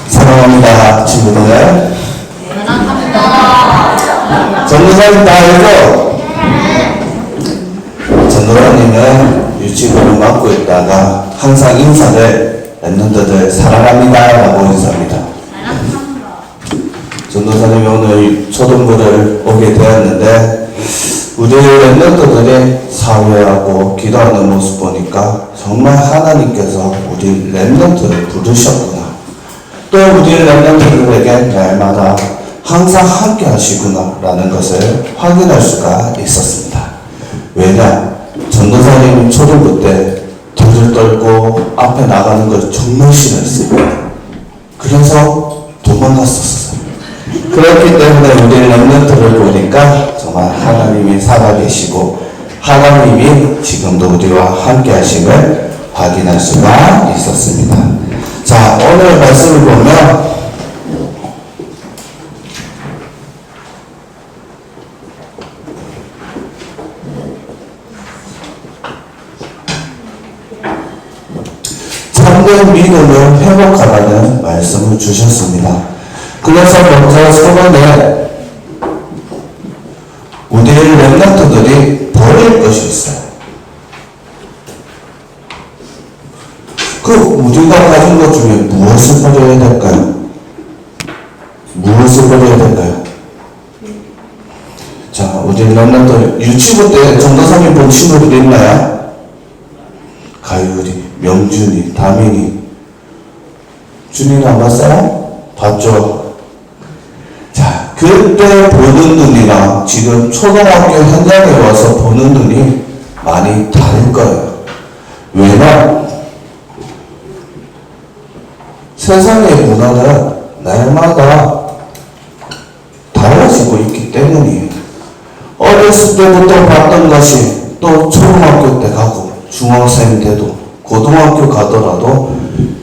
사랑합니다, 친구들. 전도사님 다 알죠? 전도사님은 유치부를 맡고 있다가 항상 인사를 랩런트들 사랑합니다 라고 인사합니다. 전도사님이 오늘 초등부를 오게 되었는데 우리 랩런트들이 사회하고 기도하는 모습 보니까 정말 하나님께서 우리 랩런트를 부르셨구나. 또 우리 랩런트들에게 날마다 항상 함께 하시구나 라는 것을 확인할 수가 있었습니다. 왜냐? 전도사님이 초등부 때 둘을 떨고 앞에 나가는 걸 정말 싫어했어요. 그래서 도망갔었어요. 그렇기 때문에 우리 랩런트를 보니까 정말 하나님이 살아계시고 하나님이 지금도 우리와 함께 하심을 확인할 수가 있었습니다. 자, 오늘 말씀을 보면 참된 믿음을 회복하라는 말씀을 주셨습니다. 그래서 먼저 서론에 우리 랩런트들이 버릴 것이 있어요. 그 우리가 가진 것 중에 무엇을 버려야 될까요? 무엇을 버려야 될까요? 자, 우리 랩런트 유치부 때 전도사님 본 친구들 있나요? 가율이, 명준이, 다민이. 준이는 안 봤어요? 봤죠? 자, 그때 보는 눈이랑 지금 초등학교 현장에 와서 보는 눈이 많이 다를 거예요. 왜냐? 세상의 문화는 날마다 달라지고 있기 때문이에요. 어렸을 때부터 봤던 것이 또 초등학교 때 가고 중학생 때도 고등학교 가더라도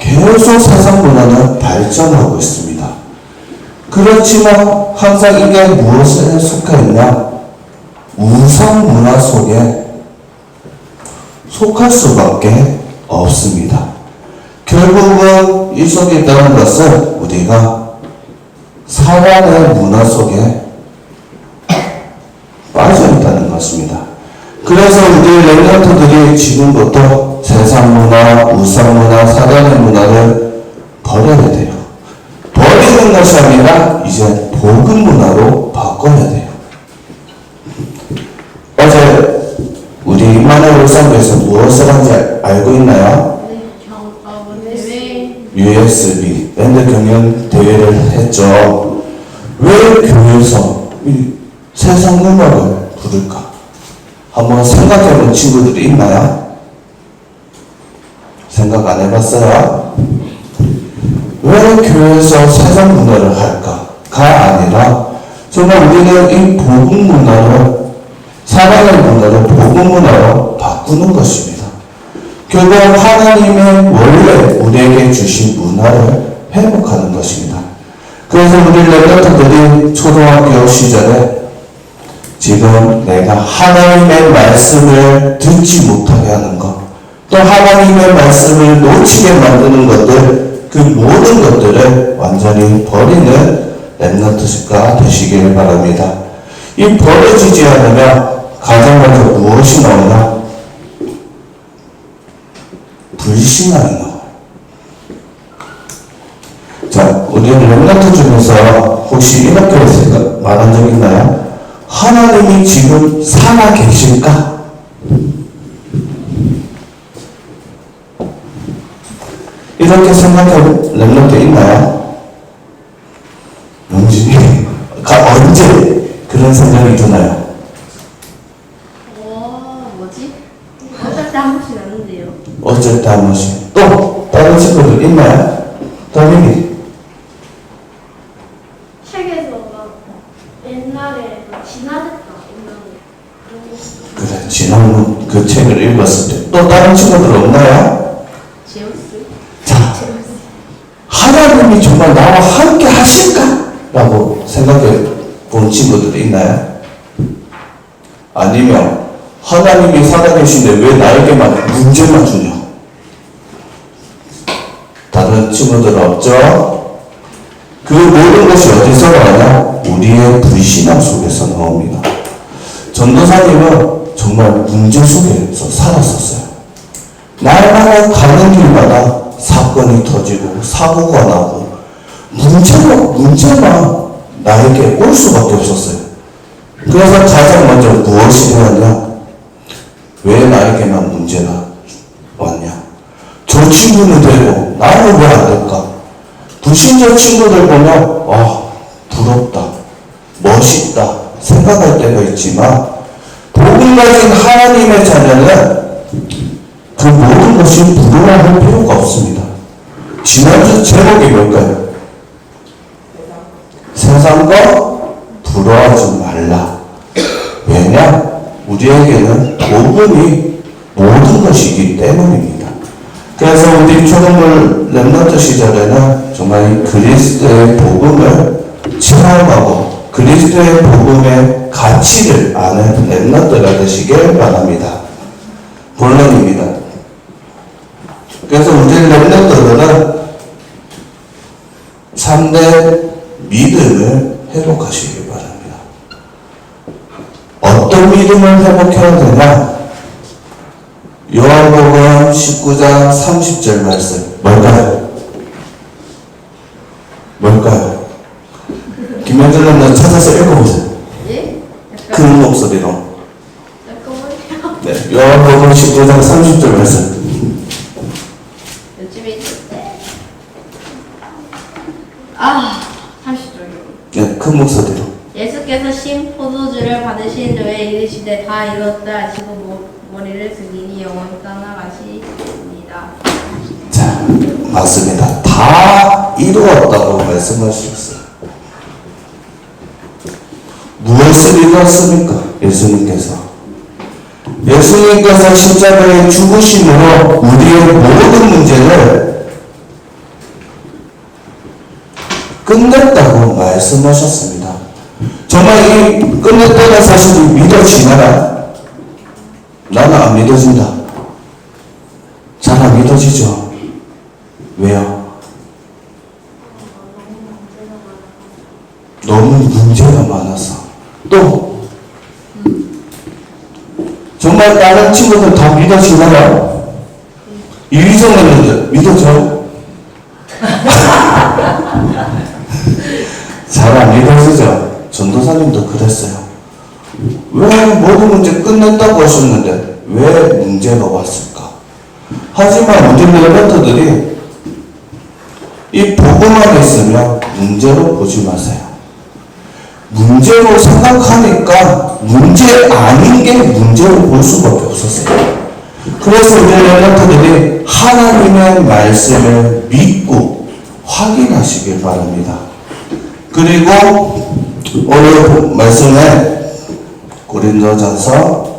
계속 세상 문화는 발전하고 있습니다. 그렇지만 항상 이게 무엇에 속해 있냐? 우상 문화 속에 속할 수밖에 없습니다. 결국은 이 속에 있다는 것은 우리가 사람의 문화 속에 빠져 있다는 것입니다. 그래서 우리 랩런트들이 지금부터 세상 문화, 우상 문화, 사단의 문화를 버려야 돼요. 버리는 것이 아니라 이제 복음 문화로 바꿔야 돼요. 어제 우리 임마누엘 울산교에서 무엇을 한지 알고 있나요? USB 밴드 경연 대회를 했죠. 왜 교회에서 이 세상 음악을 부를까? 한번 생각해본 친구들이 있나요? 생각 안 해봤어요? 왜 교회에서 세상 문화를 할까?가 아니라 정말 우리는 이 복음 문화를 사랑의 문화를 복음 문화로 바꾸는 것입니다. 결국 하나님의 원래 우리에게 주신 문화를 회복하는 것입니다. 그래서 우리 랩런트들이 초등학교 시절에 지금 내가 하나님의 말씀을 듣지 못하게 하는 것, 또 하나님의 말씀을 놓치게 만드는 것들, 그 모든 것들을 완전히 버리는 랩런트가 되시길 바랍니다. 이 버려지지 않으면 가장 먼저 무엇이 나오냐? 불신앙이 나와요. 자, 우리 랩런트 중에서 혹시 이렇게 생각 말한 적 있나요? 하나님이 지금 살아 계실까? 이렇게 생각하는 랩런트 있나요? 영진이가 언제 그런 생각이 드나요? 뭐지? 어쩔 때 한 번씩 나는데요. 어쩔 때 한 번씩. 또 다른 친구들 있나요? 다민이. 책에서 막 옛날에 지나갔다 그래, 지난 그 책을 읽었을 때. 또 다른 친구들 없나요? 제우스? 자, 하나님이 정말 나와 함께 하실까? 라고 생각해 본 친구들이 있나요? 아니면 하나님이 살아계신데 왜 나에게만 문제만 주냐? 다른 친구들 없죠? 그 모든 것이 어디서 나오냐? 우리의 불신앙 속에서 나옵니다. 전도사님은 정말 문제 속에서 살았었어요. 날마다 가는 길마다 사건이 터지고 사고가 나고 문제만 나에게 올 수밖에 없었어요. 그래서 가장 먼저 무엇이 되었냐? 왜 나에게만 문제가 왔냐? 저 친구는 되고 나는 왜 안 될까? 불신자 친구들 보면 부럽다, 멋있다 생각할 때가 있지만 복음 가진 하나님의 자녀는 그 모든 것이 부러워할 필요가 없습니다. 지난주 제목이 뭘까요? 세상과 부러워하지 말라. 왜냐? 우리에게는 복음이 모든 것이기 때문입니다. 그래서 우리 초등부 렘넌트 시절에는 정말 이 그리스도의 복음을 체험하고 그리스도의 복음의 가치를 아는 렘넌트가 되시길 바랍니다. 본론입니다. 그래서 우리 렘넌트들은 참된 믿음을 회복하시길 바랍니다. 어떤 믿음을 회복해야 되냐? 요한복음 19장 30절 말씀 뭘까요? 김현준은 찾아서 읽어보세요. 예? 큰 목소리로. 잠깐만요. 네, 요한복음 19장 30절 말씀. 요즘에 있는데. 30절이요. 네, 큰 목소리로. 예수께서 신 포도주를 받으신 후에 이르시되 다 이뤘다 하시고 머리를 숙이니 영원히 떠나가시니라. 자, 맞습니다. 다 이루었다고 말씀하셨어요. 무엇을 이루었습니까? 예수님께서 십자가에 죽으심으로 우리의 모든 문제를 끝냈다고 말씀하셨습니다. 정말 이 끝냈다는 사실이 믿어지나요? 나는 안 믿어진다. 잘 안 믿어지죠? 왜요? 너무 문제가 많아서. 또 정말 다른 친구들 다 믿어지나요? 이휘성 멤버들 믿어져요? 잘 안 믿어지죠? 전도사님도 그랬어요. 왜 모든 문제 끝냈다고 하셨는데 왜 문제가 왔을까? 하지만 우리 멤버들이 이 복음 안에 있으면 문제로 보지 마세요. 문제로 생각하니까 문제 아닌 게 문제로 볼 수밖에 없었어요. 그래서 우리 멤버들이 하나님의 말씀을 믿고 확인하시길 바랍니다. 그리고 오늘 말씀에 고린도전서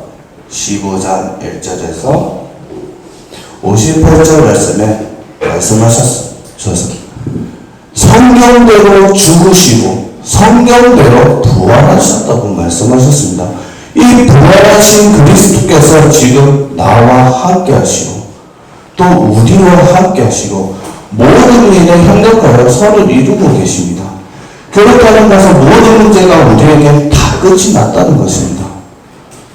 15장 1절에서 58절 말씀에 말씀하셨어요. 성경대로 죽으시고 성경대로 부활하셨다고 말씀하셨습니다. 이 부활하신 그리스도께서 지금 나와 함께 하시고 또 우리와 함께 하시고 모든 일에 협력하여 서로 이루고 계십니다. 그렇다는 것은 모든 문제가 우리에게 다 끝이 났다는 것입니다.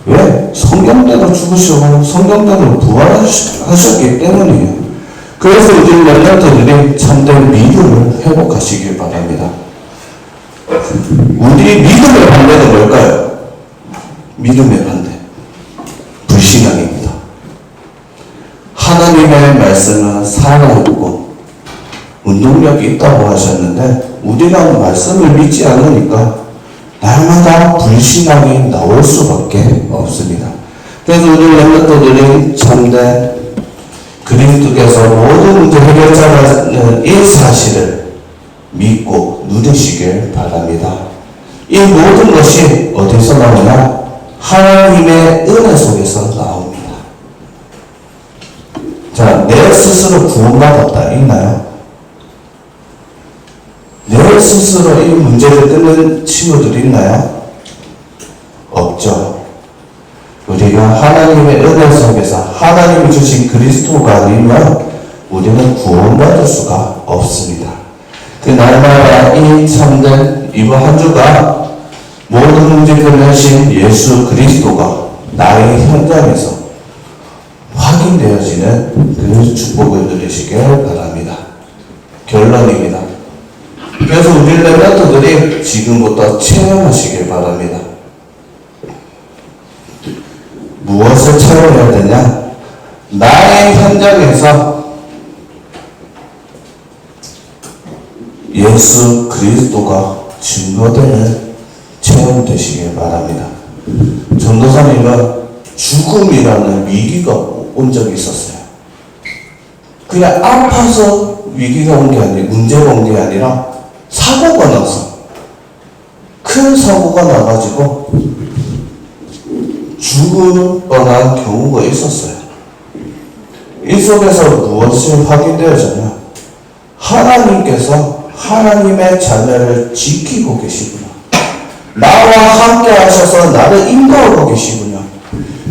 왜? 성경대로 죽으시고 성경대로 부활하셨기 때문이에요. 그래서 우리 렘넌트들이 참된 믿음을 회복하시길 바랍니다. 우리 믿음의 반대는 뭘까요? 믿음의 반대. 불신앙입니다. 하나님의 말씀은 살아있고 운동력이 있다고 하셨는데 우리가 말씀을 믿지 않으니까 날마다 불신앙이 나올 수밖에 없습니다. 그래서 우리 렘넌트들이 참된 그리스도께서 모든 문제 해결자라는 이 사실을 믿고 누리시길 바랍니다. 이 모든 것이 어디서 나오냐? 하나님의 은혜 속에서 나옵니다. 자, 내 스스로 구원받았다 있나요? 내 스스로 이 문제를 끊는 친구들이 있나요? 없죠. 우리가 하나님의 은혜 속에서 하나님이 주신 그리스도가 아니면 우리는 구원받을 수가 없습니다. 그 날마다 이 여러분이 참된 이번 한 주가 모든 문제 끝내신 예수 그리스도가 나의 현장에서 확인되어지는 그 축복을 누리시길 바랍니다. 결론입니다. 그래서 우리 렘넌트들이 지금부터 체험하시길 바랍니다. 무엇을 체험해야 되냐? 나의 현장에서 예수 그리스도가 증거되는 체험 되시길 바랍니다. 전도사님은 죽음이라는 위기가 온 적이 있었어요. 그냥 아파서 위기가 온 게 아니라, 문제가 온 게 아니라 사고가 나서, 큰 사고가 나가지고 죽을 뻔한 경우가 있었어요. 이 속에서 무엇이 확인되어졌냐? 하나님께서 하나님의 자녀를 지키고 계시구나. 나와 함께 하셔서 나를 인도하고 계시구나.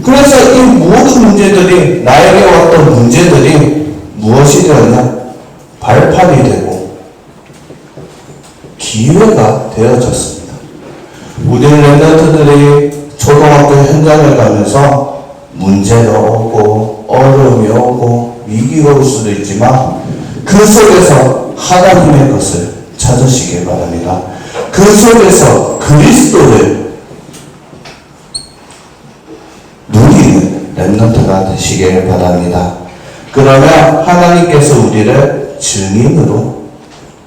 그래서 이 모든 문제들이, 나에게 왔던 문제들이 무엇이 되었냐? 발판이 되고 기회가 되어졌습니다. 우리 렘넌트들이 초등학교 현장을 가면서 문제가 오고 어려움이 오고 위기가 올 수도 있지만 그 속에서 하나님의 것을 찾으시길 바랍니다. 그 속에서 그리스도를 누리는 렘넌트가 되시길 바랍니다. 그러면 하나님께서 우리를 증인으로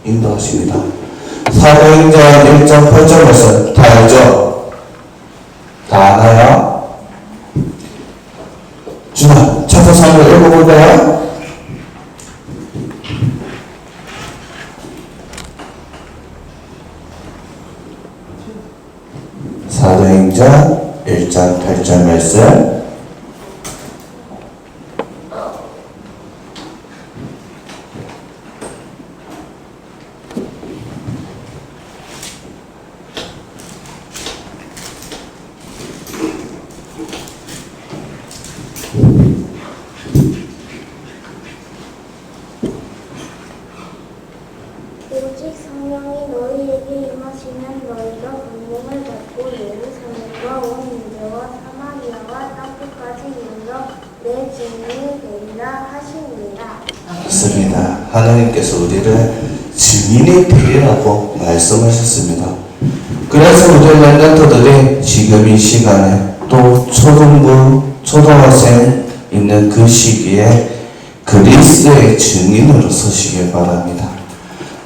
인도하십니다. 사도행전 1장 8절에서 다 알죠? 다 아나요? 준아, 찾아서 한번 읽어볼까요? 사도행전 1장 8절 말씀. 오직 성령이 너희에게 임하시면 너희가 권능을 받고 예루살렘과 온 유대와 사마리아와 땅끝까지 이르러 내 증인이 되리라 하시니라. 맞습니다. 하나님께서 우리를 증인이 되리라고 말씀하셨습니다. 그래서 우리 렘넌트들이 지금 이 시간에 또 초등부, 초등학생 있는 그 시기에 그리스도의 증인으로 서시길 바랍니다.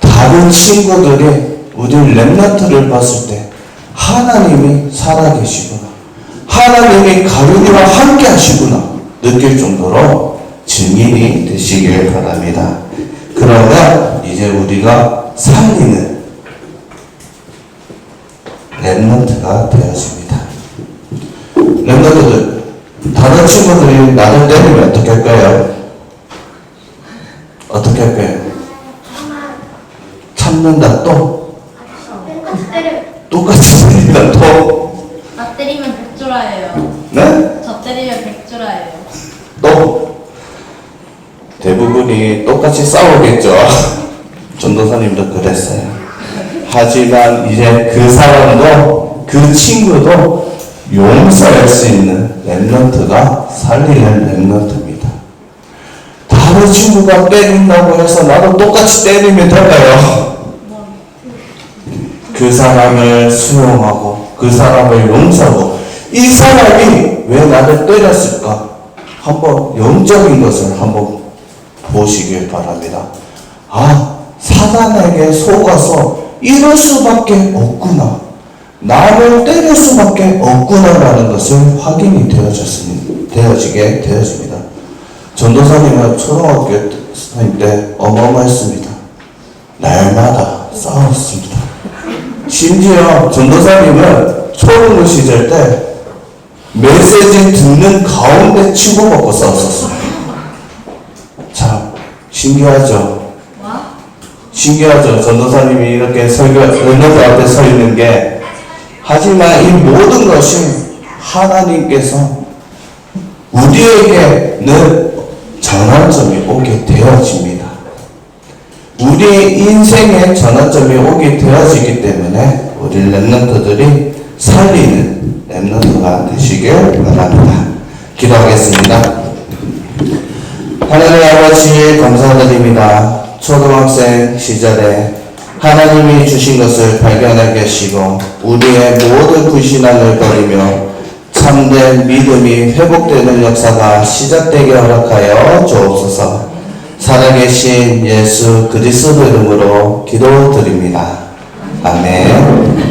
다른 친구들이 우리 렘넌트를 봤을 때 하나님이 살아계시구나, 하나님이 가룟이와 함께 하시구나 느낄 정도로 증인이 되시길 바랍니다. 그러면 이제 우리가 살리는 렘넌트가 되어집니다. 렘넌트들, 다른 친구들이 나를 때리면 어떻게 할까요? 어떻게 할까요? 참는다. 또 똑같이 때린다. 또 나 때리면 백조라예요. 네? 저 때리면 백조라예요. 또 대부분이 똑같이 싸우겠죠. 전도사님도 그랬어요. 하지만 이제 그 사람도 그 친구도 용서할 수 있는 렘넌트가 살리는 렘넌트입니다. 다른 친구가 때린다고 해서 나도 똑같이 때리면 될까요? 그 사람을 수용하고 그 사람을 용서하고 이 사람이 왜 나를 때렸을까? 한번 영적인 것을 한번 보시길 바랍니다. 아, 사단에게 속아서 이럴 수밖에 없구나, 나를 때릴 수밖에 없구나라는 것을 확인이 되어지게 되어집니다. 전도사님은 초등학교 다닐 때 어마어마했습니다. 날마다 싸웠습니다. 심지어 전도사님은 초등부 시절 때 메시지 듣는 가운데 치고받고 싸웠었어요. 참 신기하죠? 신기하죠? 전도사님이 이렇게 렘넌트 앞에 서 있는 게. 하지만 이 모든 것이 하나님께서 우리에게는 전환점이 오게 되어집니다. 우리 우리 인생의 전환점이 오게 되어지기 때문에 우리 렘넌트들이 살리는 렘넌트가 되시길 바랍니다. 기도하겠습니다. 하나님 아버지 감사드립니다. 초등학생 시절에 하나님이 주신 것을 발견하게 하시고 우리의 모든 불신앙을 버리며 참된 믿음이 회복되는 역사가 시작되게 허락하여 주옵소서. 살아계신 예수 그리스도 이름으로 기도드립니다. 아멘.